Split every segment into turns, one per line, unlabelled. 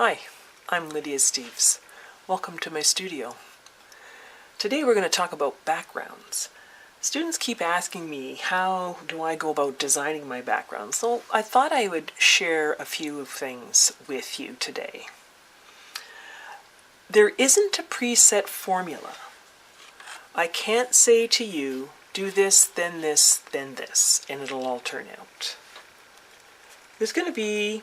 Hi, I'm Lydia Steeves. Welcome to my studio. Today we're going to talk about backgrounds. Students keep asking me how do I go about designing my background, so I thought I would share a few things with you today. There isn't a preset formula. I can't say to you, do this, then this, then this, and it'll all turn out. There's going to be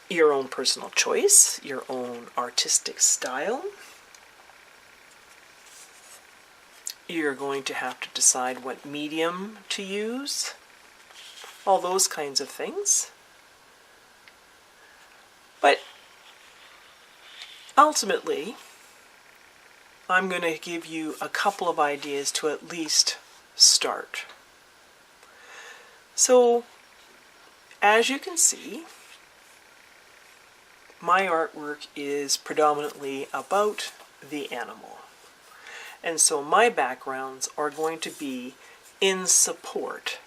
your own personal choice, your own artistic style. You're going to have to decide what medium to use, all those kinds of things. But ultimately, I'm going to give you a couple of ideas to at least start. So, as you can see, my artwork is predominantly about the animal. And so my backgrounds are going to be in support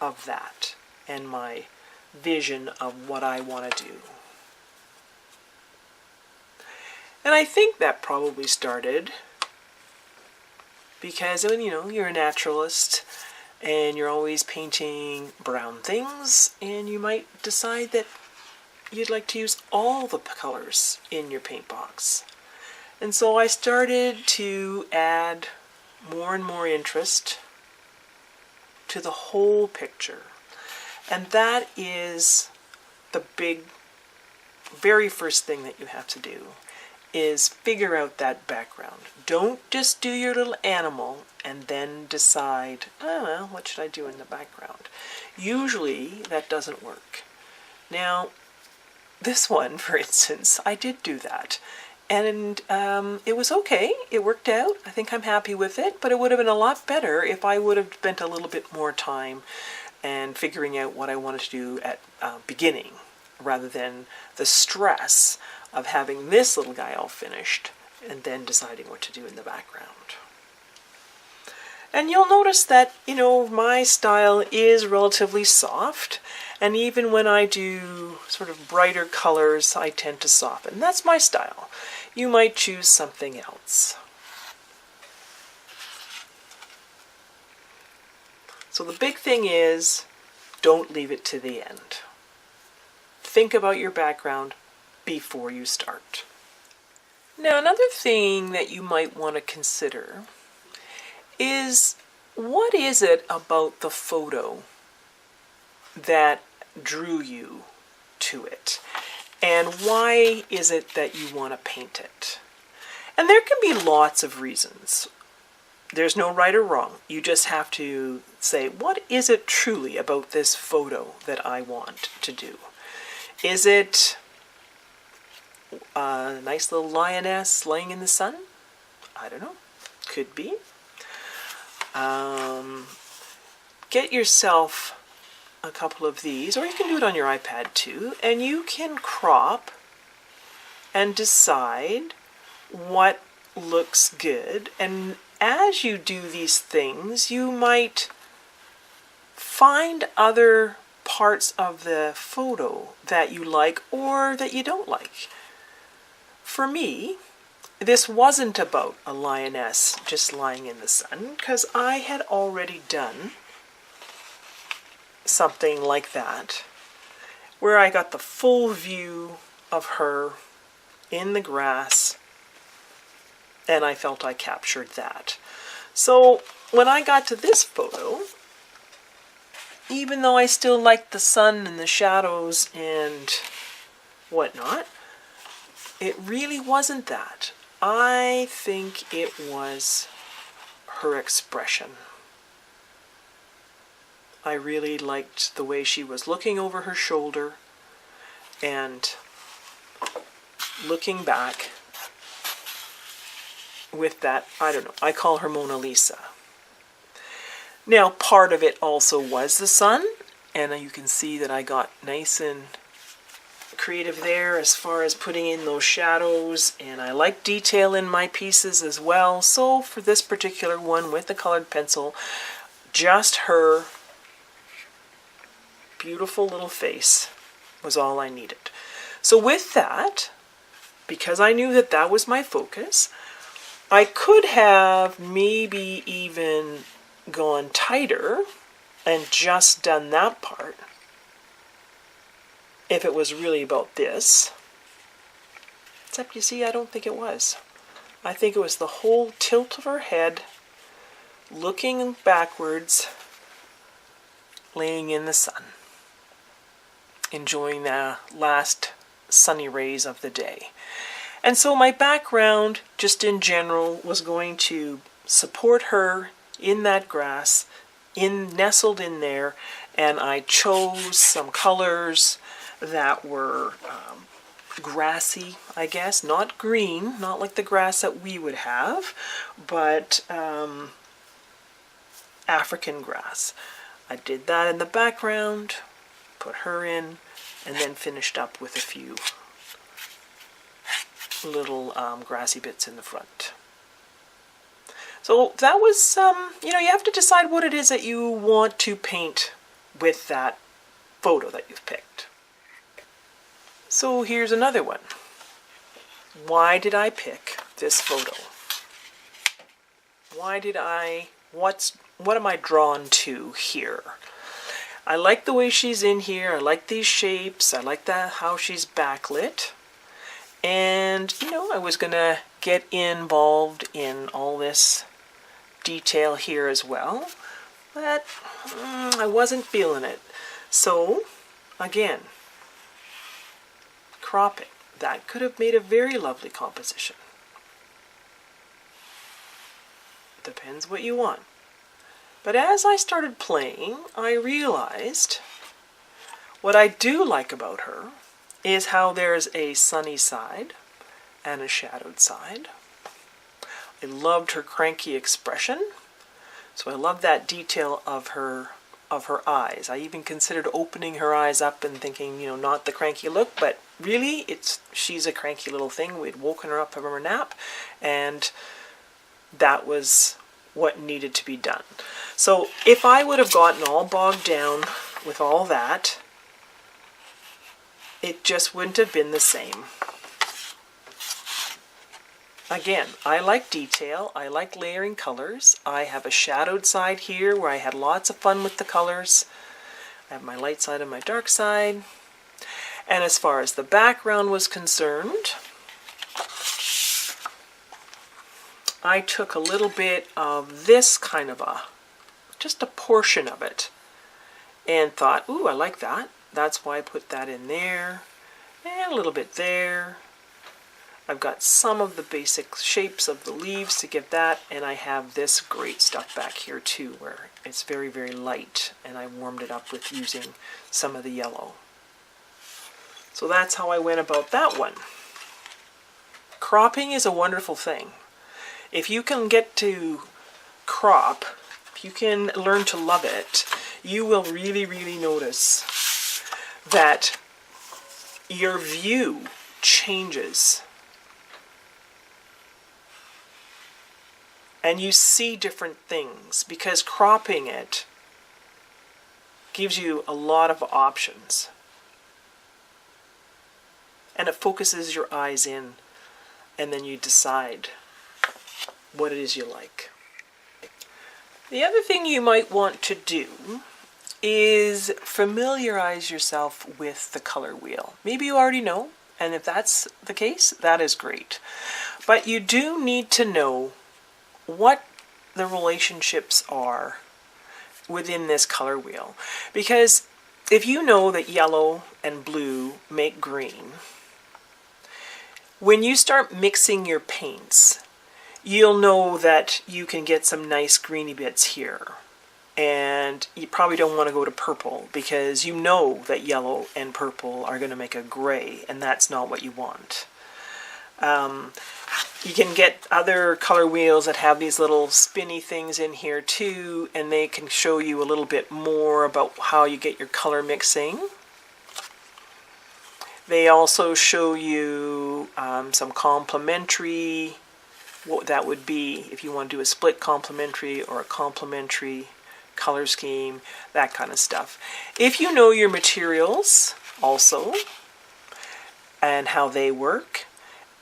of that and my vision of what I want to do. And I think that probably started because when you're a naturalist and you're always painting brown things, and you might decide that you'd like to use all the colors in your paint box. And so I started to add more and more interest to the whole picture. And that is the very first thing that you have to do, is figure out that background. Don't just do your little animal and then decide, oh well, what should I do in the background? Usually that doesn't work. Now, this one, for instance, I did do that. And it was okay. It worked out. I think I'm happy with it. But it would have been a lot better if I would have spent a little bit more time and figuring out what I wanted to do at beginning, rather than the stress of having this little guy all finished and then deciding what to do in the background. And you'll notice that, my style is relatively soft. And even when I do sort of brighter colors, I tend to soften. That's my style. You might choose something else. So the big thing is, don't leave it to the end. Think about your background before you start. Now, another thing that you might want to consider is, what is it about the photo that drew you to it? And why is it that you want to paint it? And there can be lots of reasons. There's no right or wrong. You just have to say, what is it truly about this photo that I want to do? Is it a nice little lioness laying in the sun? I don't know. Could be. Get yourself a couple of these, or you can do it on your iPad too, and you can crop and decide what looks good. And as you do these things, you might find other parts of the photo that you like or that you don't like. For me, this wasn't about a lioness just lying in the sun, because I had already done something like that, where I got the full view of her in the grass, and I felt I captured that. So when I got to this photo, even though I still liked the sun and the shadows and whatnot, it really wasn't that. I think it was her expression. I really liked the way she was looking over her shoulder and looking back with that, I call her Mona Lisa. Now, part of it also was the sun, and you can see that I got nice and creative there as far as putting in those shadows, and I like detail in my pieces as well. So for this particular one with the colored pencil, just her beautiful little face was all I needed. So with that, because I knew that that was my focus, I could have maybe even gone tighter and just done that part if it was really about this. Except, you see, I don't think it was. I think it was the whole tilt of her head, looking backwards, laying in the sun, enjoying the last sunny rays of the day. And so my background, just in general, was going to support her in that grass, nestled in there, and I chose some colors that were grassy, I guess, not green, not like the grass that we would have, but African grass. I did that in the background, put her in, and then finished up with a few little grassy bits in the front. So that was, you have to decide what it is that you want to paint with that photo that you've picked. So here's another one. Why did I pick this photo? What am I drawn to here? I like the way she's in here. I like these shapes. I like how she's backlit. And, I was going to get involved in all this detail here as well. But I wasn't feeling it. So, again, cropping. That could have made a very lovely composition. Depends what you want. But as I started playing, I realized what I do like about her is how there's a sunny side and a shadowed side. I loved her cranky expression, so I love that detail of her eyes. I even considered opening her eyes up and thinking, not the cranky look, but really, she's a cranky little thing. We'd woken her up from her nap, and that was what needed to be done. So if I would have gotten all bogged down with all that, it just wouldn't have been the same. Again, I like detail. I like layering colors. I have a shadowed side here where I had lots of fun with the colors. I have my light side and my dark side. And as far as the background was concerned, I took a little bit of this kind of just a portion of it, and thought, ooh, I like that. That's why I put that in there, and a little bit there. I've got some of the basic shapes of the leaves to give that, and I have this great stuff back here too, where it's very, very light, and I warmed it up with using some of the yellow. So that's how I went about that one. Cropping is a wonderful thing. If you can get to crop, if you can learn to love it, you will really, really notice that your view changes. And you see different things, because cropping it gives you a lot of options. And it focuses your eyes in, and then you decide what it is you like. The other thing you might want to do is familiarize yourself with the color wheel. Maybe you already know, and if that's the case, that is great. But you do need to know what the relationships are within this color wheel. Because if you know that yellow and blue make green, when you start mixing your paints, you'll know that you can get some nice greeny bits here. And you probably don't want to go to purple, because you know that yellow and purple are going to make a gray, and that's not what you want. You can get other color wheels that have these little spinny things in here too, and they can show you a little bit more about how you get your color mixing. They also show you some complementary, what that would be if you want to do a split complementary or a complementary color scheme, that kind of stuff. If you know your materials also, and how they work,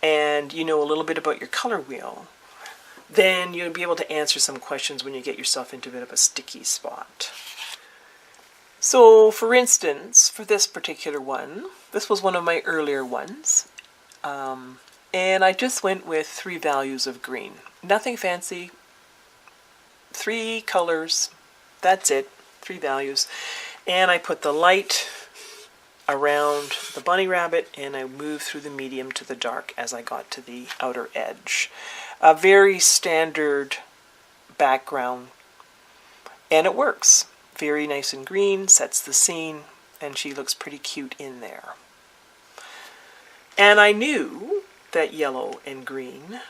and you know a little bit about your color wheel, then you'll be able to answer some questions when you get yourself into a bit of a sticky spot. So for instance, for this particular one, this was one of my earlier ones, and I just went with 3 values of green. Nothing fancy, 3 colors, that's it, 3 values. And I put the light around the bunny rabbit, and I moved through the medium to the dark as I got to the outer edge. A very standard background, and it works. Very nice and green, sets the scene, and she looks pretty cute in there. And I knew that yellow and green,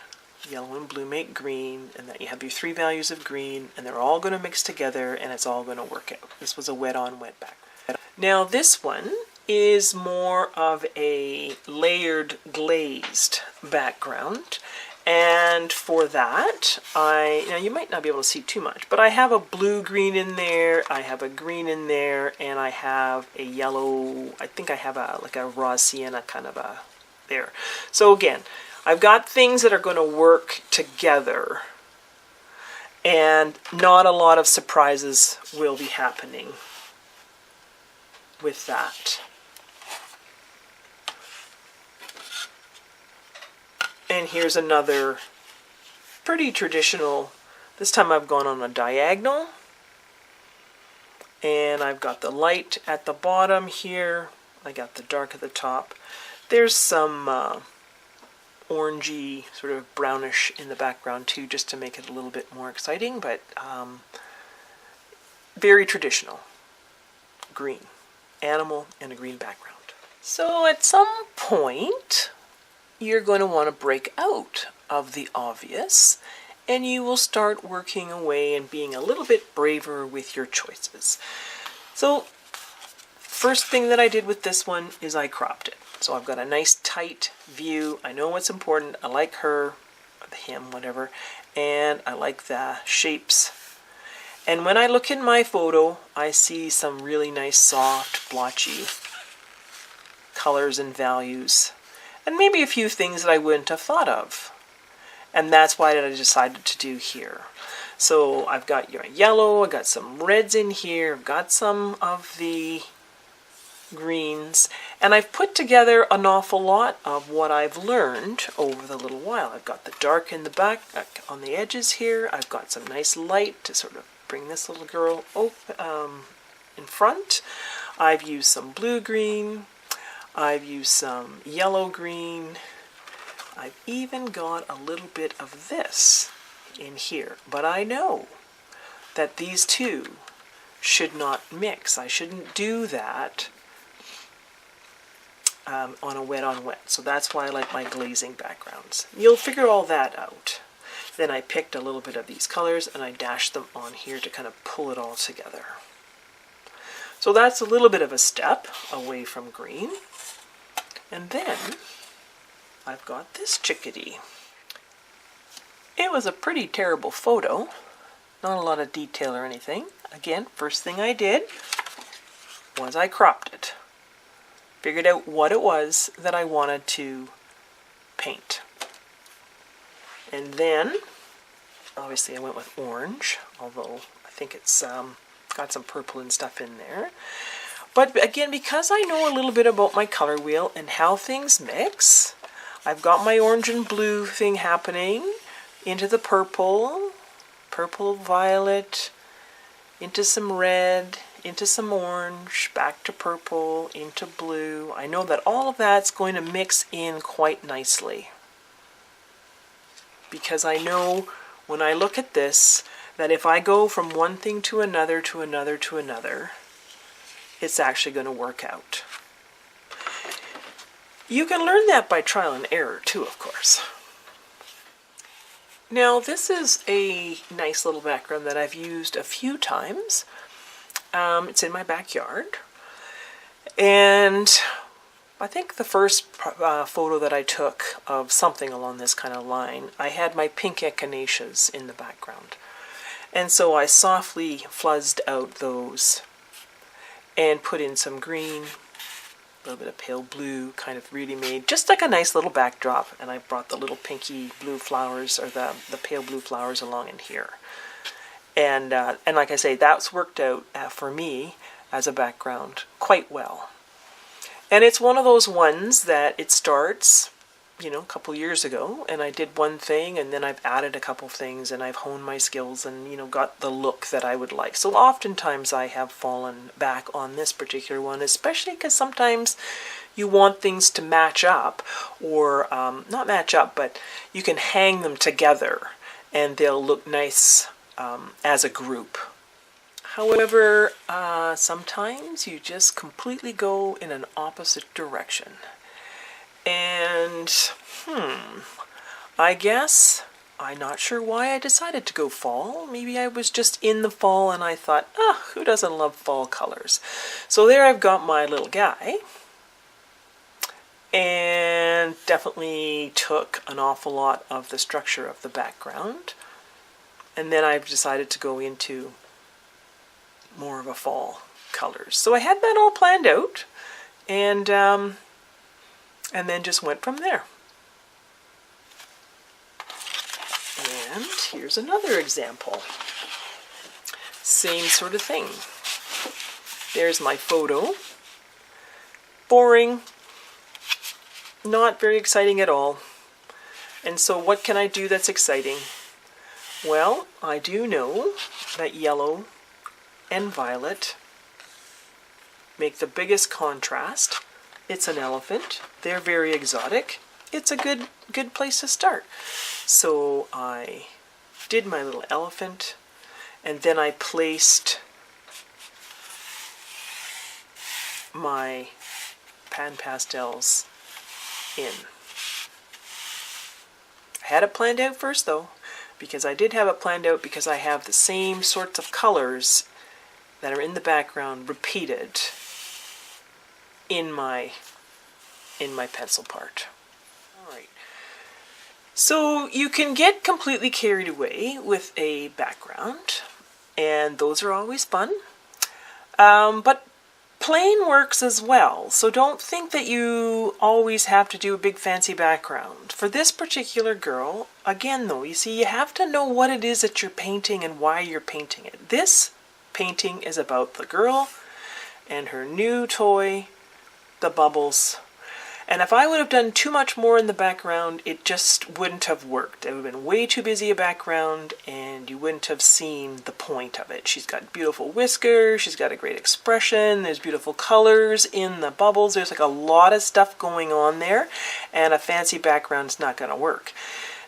yellow and blue make green, and that you have your 3 values of green, and they're all going to mix together, and it's all going to work out. This was a wet on wet background. Now this one is more of a layered glazed background, and for that now you might not be able to see too much, but I have a blue green in there, I have a green in there, and I have a yellow, I think I have like a raw sienna kind of a there. So again, I've got things that are going to work together, and not a lot of surprises will be happening with that. And here's another pretty traditional, this time I've gone on a diagonal, and I've got the light at the bottom here, I got the dark at the top. There's some orangey, sort of brownish in the background too, just to make it a little bit more exciting, but very traditional. Green. Animal and a green background. So at some point, you're going to want to break out of the obvious, and you will start working away and being a little bit braver with your choices. So first thing that I did with this one is I cropped it. So I've got a nice tight view. I know what's important. I like her, or him, whatever, and I like the shapes. And when I look in my photo, I see some really nice, soft, blotchy colors and values. And maybe a few things that I wouldn't have thought of. And that's why I decided to do here. So I've got your yellow, I've got some reds in here, I've got some of the greens, and I've put together an awful lot of what I've learned over the little while. I've got the dark in the back, on the edges here, I've got some nice light to sort of bring this little girl in front. I've used some blue-green, I've used some yellow-green, I've even got a little bit of this in here, but I know that these two should not mix. I shouldn't do that on a wet on wet. So that's why I like my glazing backgrounds. You'll figure all that out. Then I picked a little bit of these colors and I dashed them on here to kind of pull it all together. So that's a little bit of a step away from green. And then I've got this chickadee. It was a pretty terrible photo. Not a lot of detail or anything. Again, first thing I did was I cropped it. Figured out what it was that I wanted to paint. And then, obviously I went with orange, although I think it's got some purple and stuff in there. But again, because I know a little bit about my color wheel and how things mix, I've got my orange and blue thing happening into the purple, purple, violet, into some red, into some orange, back to purple, into blue. I know that all of that's going to mix in quite nicely. Because I know when I look at this, that if I go from one thing to another, to another, to another, it's actually going to work out. You can learn that by trial and error too, of course. Now this is a nice little background that I've used a few times. It's in my backyard. And I think the first photo that I took of something along this kind of line, I had my pink echinaceas in the background. And so I softly fuzzed out those and put in some green A little bit of pale blue, kind of really made just like a nice little backdrop. And I brought the little pinky blue flowers, or the pale blue flowers along in here. And like I say, that's worked out for me as a background quite well. And it's one of those ones that it starts, you know, a couple years ago, and I did one thing, and then I've added a couple things, and I've honed my skills and, you know, got the look that I would like. So oftentimes I have fallen back on this particular one, especially because sometimes you want things to match up, or not match up, but you can hang them together and they'll look nice as a group. However, sometimes you just completely go in an opposite direction. And, I guess I'm not sure why I decided to go fall. Maybe I was just in the fall and I thought, who doesn't love fall colors? So there I've got my little guy. And definitely took an awful lot of the structure of the background. And then I've decided to go into more of a fall colors. So I had that all planned out. And then just went from there. And here's another example. Same sort of thing. There's my photo. Boring. Not very exciting at all. And so what can I do that's exciting? Well, I do know that yellow and violet make the biggest contrast. It's an elephant. They're very exotic. It's a good place to start. So I did my little elephant, and then I placed my pan pastels in. I had it planned out first though, because I did have it planned out because I have the same sorts of colors that are in the background repeated in my pencil part. All right. So you can get completely carried away with a background, and those are always fun. But plain works as well. So don't think that you always have to do a big fancy background. For this particular girl, again though, you see, you have to know what it is that you're painting and why you're painting it. This painting is about the girl and her new toy, the bubbles. And if I would have done too much more in the background, it just wouldn't have worked. It would have been way too busy a background, and you wouldn't have seen the point of it. She's got beautiful whiskers, she's got a great expression, there's beautiful colors in the bubbles, there's like a lot of stuff going on there, and a fancy background's not going to work.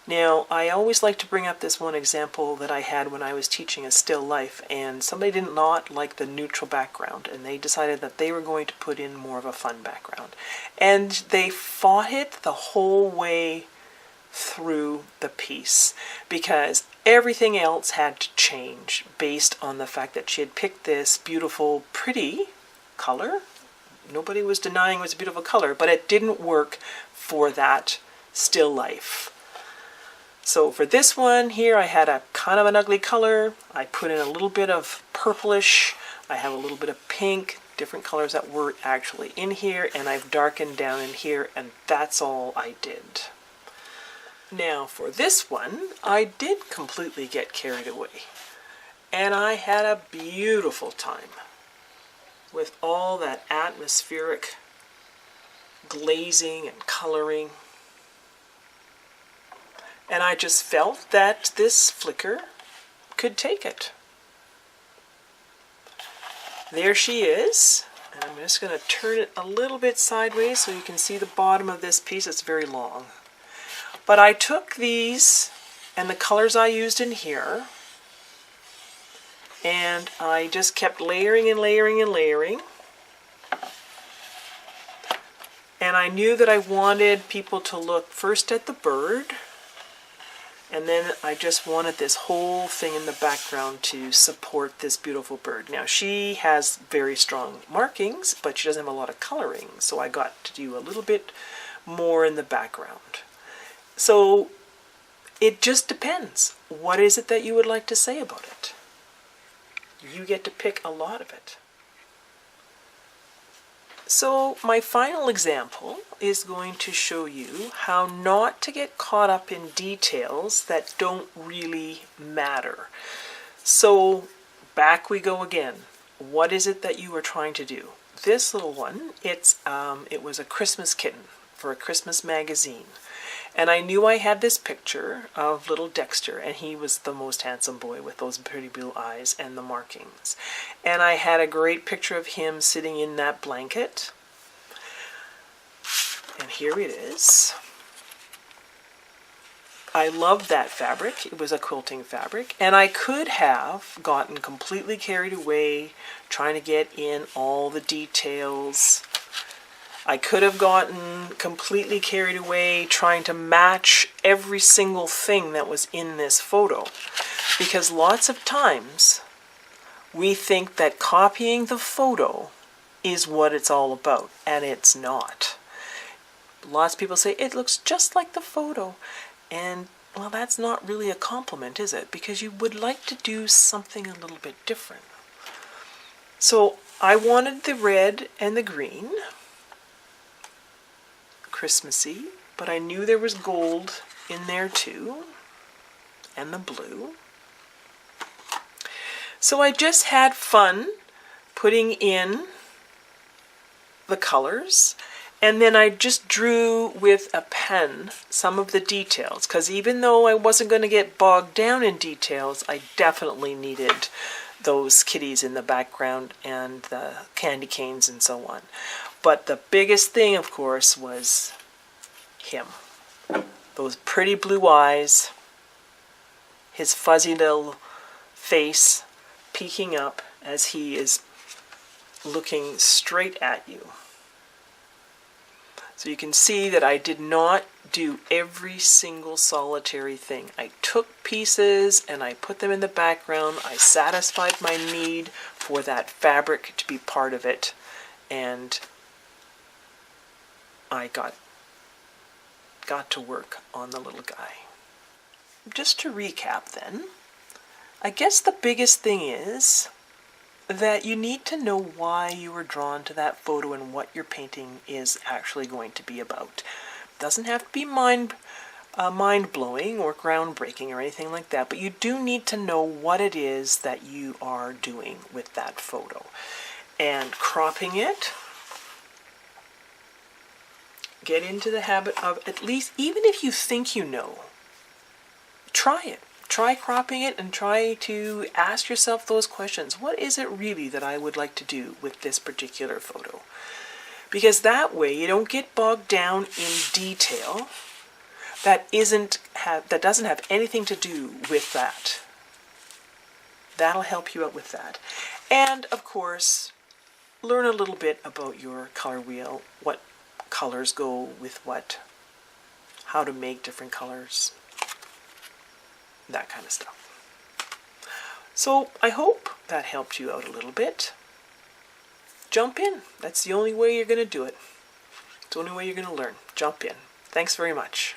Now, I always like to bring up this one example that I had when I was teaching a still life, and somebody did not like the neutral background, and they decided that they were going to put in more of a fun background. And they fought it the whole way through the piece, because everything else had to change based on the fact that she had picked this beautiful, pretty color. Nobody was denying it was a beautiful color, but it didn't work for that still life. So for this one here, I had a kind of an ugly color. I put in a little bit of purplish. I have a little bit of pink, different colors that were actually in here, and I've darkened down in here, and that's all I did. Now for this one, I did completely get carried away. And I had a beautiful time with all that atmospheric glazing and coloring. And I just felt that this flicker could take it. There she is. And I'm just going to turn it a little bit sideways so you can see the bottom of this piece. It's very long. But I took these and the colors I used in here, and I just kept layering and layering and layering. And I knew that I wanted people to look first at the bird, and then I just wanted this whole thing in the background to support this beautiful bird. Now she has very strong markings, but she doesn't have a lot of coloring, so I got to do a little bit more in the background. So it just depends. What is it that you would like to say about it? You get to pick a lot of it. So my final example is going to show you how not to get caught up in details that don't really matter. So back we go again. What is it that you are trying to do? This little one, it was a Christmas kitten for a Christmas magazine. And I knew I had this picture of little Dexter, and he was the most handsome boy with those pretty blue eyes and the markings. And I had a great picture of him sitting in that blanket. And here it is. I loved that fabric. It was a quilting fabric. And I could have gotten completely carried away trying to get in all the details. I could have gotten completely carried away trying to match every single thing that was in this photo. Because lots of times we think that copying the photo is what it's all about, and it's not. Lots of people say, it looks just like the photo. And, well, that's not really a compliment, is it? Because you would like to do something a little bit different. So I wanted the red and the green, Christmassy, but I knew there was gold in there too, and the blue. So I just had fun putting in the colors, and then I just drew with a pen some of the details, because even though I wasn't going to get bogged down in details, I definitely needed those kitties in the background and the candy canes and so on. But the biggest thing, of course, was him. Those pretty blue eyes, his fuzzy little face peeking up as he is looking straight at you. So you can see that I did not do every single solitary thing. I took pieces and I put them in the background. I satisfied my need for that fabric to be part of it, and I got to work on the little guy. Just to recap then, I guess the biggest thing is that you need to know why you were drawn to that photo and what your painting is actually going to be about. It doesn't have to be mind-blowing or groundbreaking or anything like that, but you do need to know what it is that you are doing with that photo. And cropping it, get into the habit of, at least, even if you think you know, try it. Try cropping it and try to ask yourself those questions. What is it really that I would like to do with this particular photo? Because that way you don't get bogged down in detail that doesn't have anything to do with that. That'll help you out with that. And of course, learn a little bit about your color wheel, what colors go with what, how to make different colors, that kind of stuff. So I hope that helped you out a little bit. Jump in. That's the only way you're going to do it. It's the only way you're going to learn. Jump in. Thanks very much.